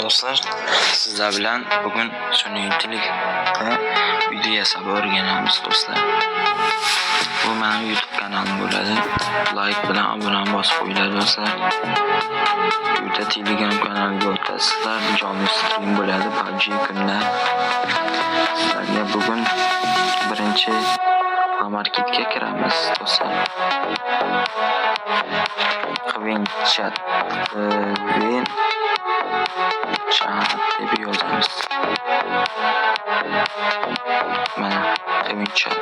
Do'stlar, sizlar bilan bugun sun'iy intellektda video yasab o'rganamiz do'stlar. Bu mening YouTube kanalim bo'ladi. Like bilan obuna bosib qo'yinglar do'stlar. Quyida Telegram kanaliga o'tasizlar. Jonli stream bo'ladi PUBG kunda. Sizlarga bugun birinchi marketga kiramiz do'stlar. Qivin chat deb yozamiz. Mana qivin chat.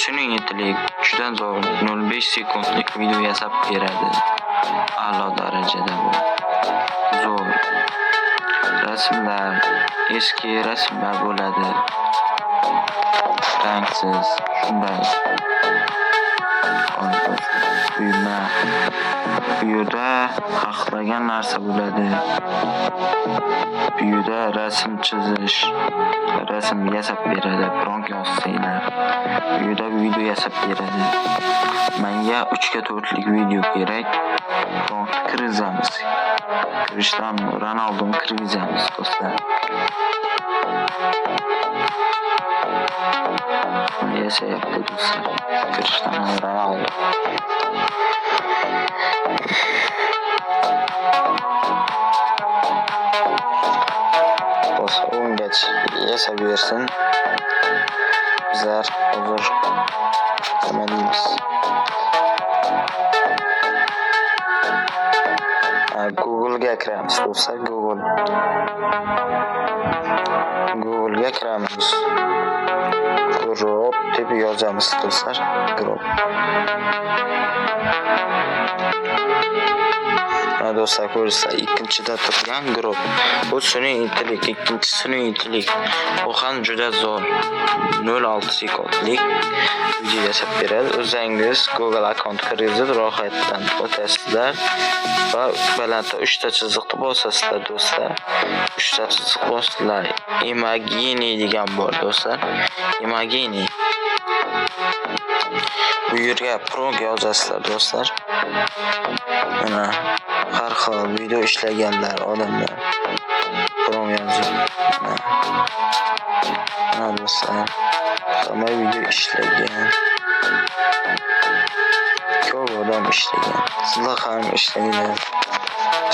Sun'iy intellekt juda zo'r 0.5 sekundlik video yasab beradi. A'lo darajada bu. Zo'r. Rasmlar, eski rasmlar bo'ladi. Rangsiz, shunday. Buyurma. Bu yerda xohlagan narsa bo'ladi. Bu yerda rasm chizish, rasm yasab beradi, prompt yozsanglar. Bu yerda video yasab beradi. Menga 3 ga 4 lik video kerak. Prompt kirizamiz. Cristiano Ronaldo'ni kirgizamiz do'stlar. Yasayapti do'stlar. Cristiano Ronaldo. O'ngach yasab bersin. Bizlar hozir nima deymiz? Google ga kiramiz do'stlar. Google ga kiramiz. Crop deb yozamiz do'stlar. Crop. Do'stlar ko'rsizlar, ikkinchida turgan grup. Bu sun'iy intellekt, ikkinchi sun'iy intellekt. Bu ham juda zo'r. 0.6 sekundlik video yasab beradi. O'zingiz Google akkaunt kirgizib ro'yxatdan o'tasizlar va balandda 3 ta chiziqni bosasizlar do'stlar. 3 ta chiziq bosinglar. Imagine degan bor do'stlar. Imagine. Bu yerga prompt yozasizlar do'stlar. Mana har xil video ishlaganlar odamlar prompt yozib. Mana do'stlar, hamma video ishlagan. Ko'p odam ishlagan. Sizlar ham ishlanglar.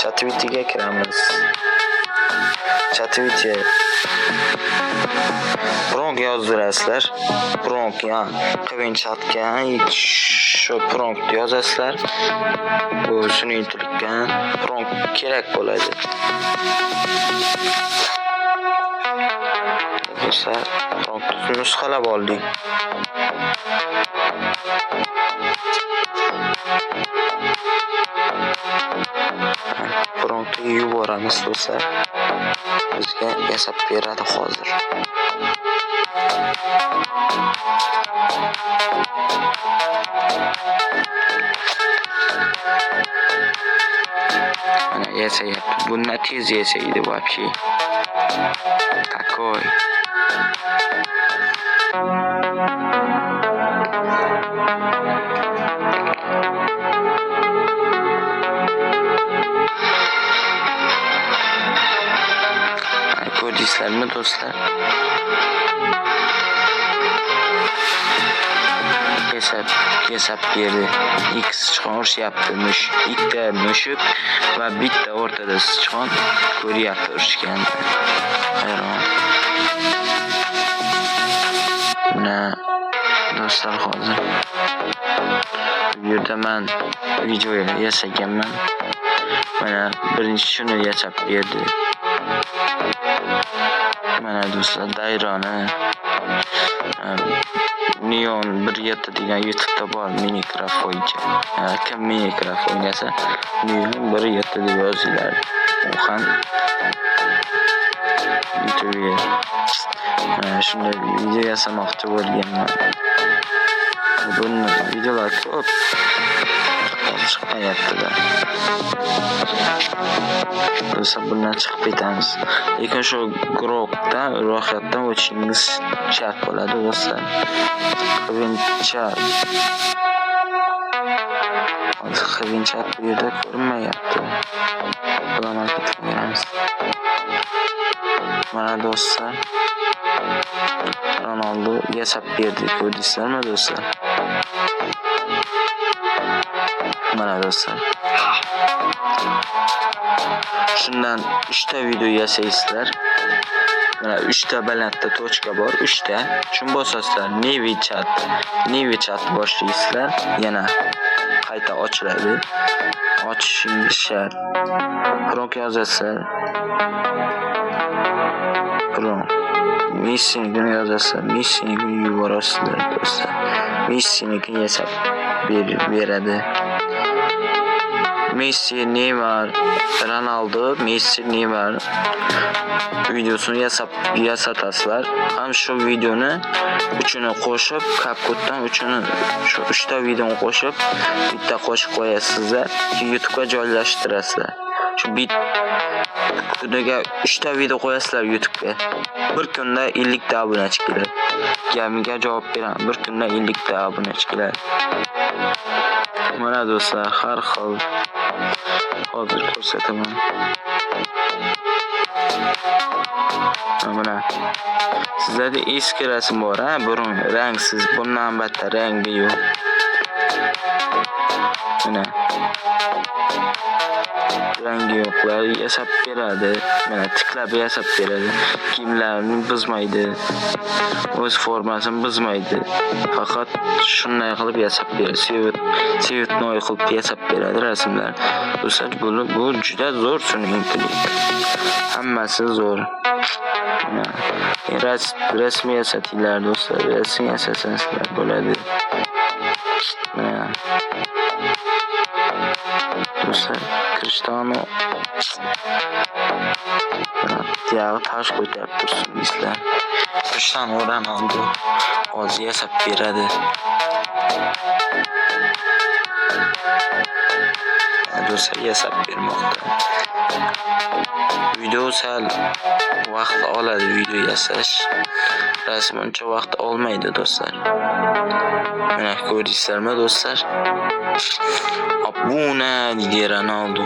ChatGPTga kiramiz. ChatGPT prompt yozdirasizlar. Prompt ya qivin chatga shu prompt yozasizlar. Bu sun'iy intellektga prompt kerak bo'ladi. Do'stlar, promptni nusxalab oldik. Promptni yuboramiz do'stlar. Bizga yasab beradi hozir. Mana yasayapti. Bundan tez yasaydi вообще. Такой. Ko'rdingizlarmi do'stlar? Yasab berdi. X sichqon urushyapti. Ikkita mushuk va bitta o'rtada sichqon ko'ryapti urushgan. Hayron. Mana do'stlar hozir bu yerda men video yasaganman. Mana birinchi shuni yasab berdi. Mana do'stlar dayroni Neon 1.7 degan YouTube'da bor Minecraft o'yinchi. Kim Minecraft o'ynasa Neon 1.7 deb yozinglar. U ham YouTube'ga shunday video yasamoqchi bo'lganman. Bunday videolar ko'p chiqmayapti-da. Do'stlar, bundan chiqib ketamiz. Lekin shu guruhdan ro'yxatdan o'tishingiz shart bo'ladi do'stlar. Qivin chat. Hozir qivin chat bu yerda ko'rinmayapti. Bularni ketib beramiz. Mana do'stlar, Ronaldo yasab berdi, ko'rdingizlarmi do'stlar? Mana do'stlar, shundan 3 ta video yasaysizlar. Mana 3 ta balandda tochka bor, 3 ta. Shuni bosasizlar, Navy chat boshlaysizlar. Yana qayta ochiladi. Ochishingiz shart. Pronk yozasizlar. Pronk. Messi'ni yozasizlar. Messi'ni yuborasizlar do'stlar. Messi'ni yasab beradi. Messi, Neymar, Ronaldo, Messi, Neymar videosini yasatasizlar. Ham shu videoni uchini qo'shib, CapCut'dan uchini shu 3 ta videoni qo'shib, bitta qo'shib qo'yasizlar, YouTube'ga joylashtirasizlar. Shu kuniga 3 ta video qo'yasizlar YouTube'ga. Bir kunda 50 ta obunachi keladi. Gamiga javob beraman. Bir kunda 50 ta obunachi keladi. Mana do'stlar, har xil hozir ko'rsataman. Mana sizlarda eski rasm bor, burun rangsiz, bundan battar rangi yo'q. Mana rangi yo'qlar yasab beradi. Mana tiklab yasab beradi. Kiyimlarini buzmaydi. O'z formasini buzmaydi. Faqat shunday qilib yasab beradi. Svetnoy qilib yasab beradi rasmlar. Do'stlar, bu juda zo'r sun'iy intellekt. Hammasi zo'r. Rasm yasatinglar do'stlar. Rasm yasasangizlar bo'ladi. Do'stlar, Cristiano Thiago tash ko'tarib tursin bizlar. Cristiano Ronaldo hozir yasab beradi. Do'stlar, yasab bermoqda. Video sal vaqt oladi, video yasash. Rasm uncha vaqt olmaydi do'stlar. Mana ko'rdingizlarmi do'stlar? Abuna deydi Ronaldo.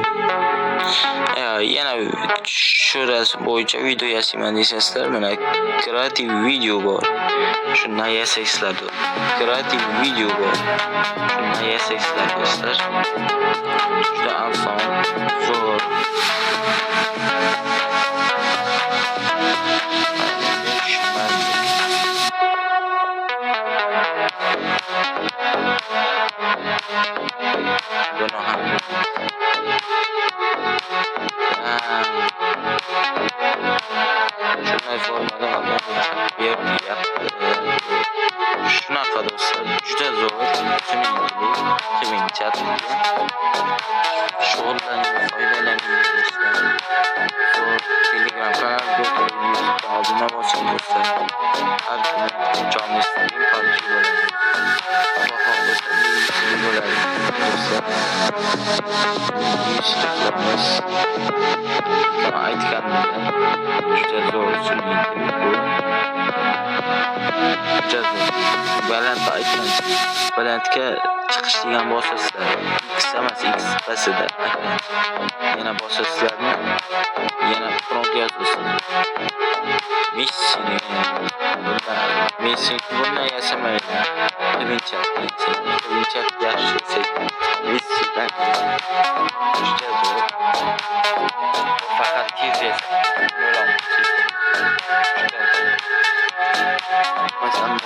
Yana shu rasm bo'yicha video yasayman desangizlar, mana kreativ video bor. Shundan yasaysizlar. Kreativ video bor. Shundan yasaysizlar do'stlar. Juda oson, zo'r. Shunday formada shunaqa do'stlar, juda zo'r. Sun'iy chat shug'ullaning, foydalaning do'stlar. Zo'r Telegram kanalga obuna bo'ling do'stlar. Har kuni jonli stream PUBG bo'ladi. Bo'ladi do'stlar. Aytganimdek, juda zo'r sun'iy intellekt. Juda zo'r. Baland aytgan. Balandga chiqish degan bosasizlar. X emas, X basida. Yana bosasizlarni, yana prompt yozasizlar. Messi bundan yasamaydi. Kvinchak yaxshi sevdim. Messidan juda zo'r. Faqat tez yasab. Masalan,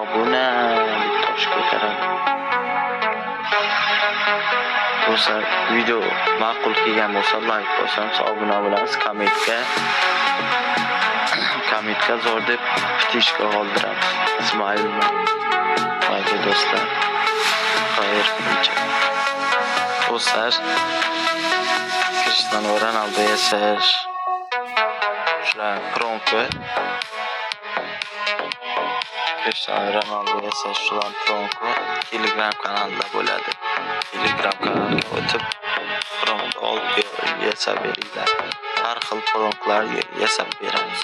obuna tosh ko'taradi. Do'stlar, video ma'qul kelgan bo'lsa, like bosamiz, obuna bo'lamiz, kommentga zo'r deb bitishga qoldiramiz. Ismoilman. Mayli do'stlar. Xayr. Do'stlar, Cristiano Ronaldo yasash. Shular pronki. Cristiano Ronaldo yasash shular pronki Telegram kanalida bo'ladi. Telegram kanaliga o'tib pronk olib yasab beringlar. Har xil pronklar yasab beramiz.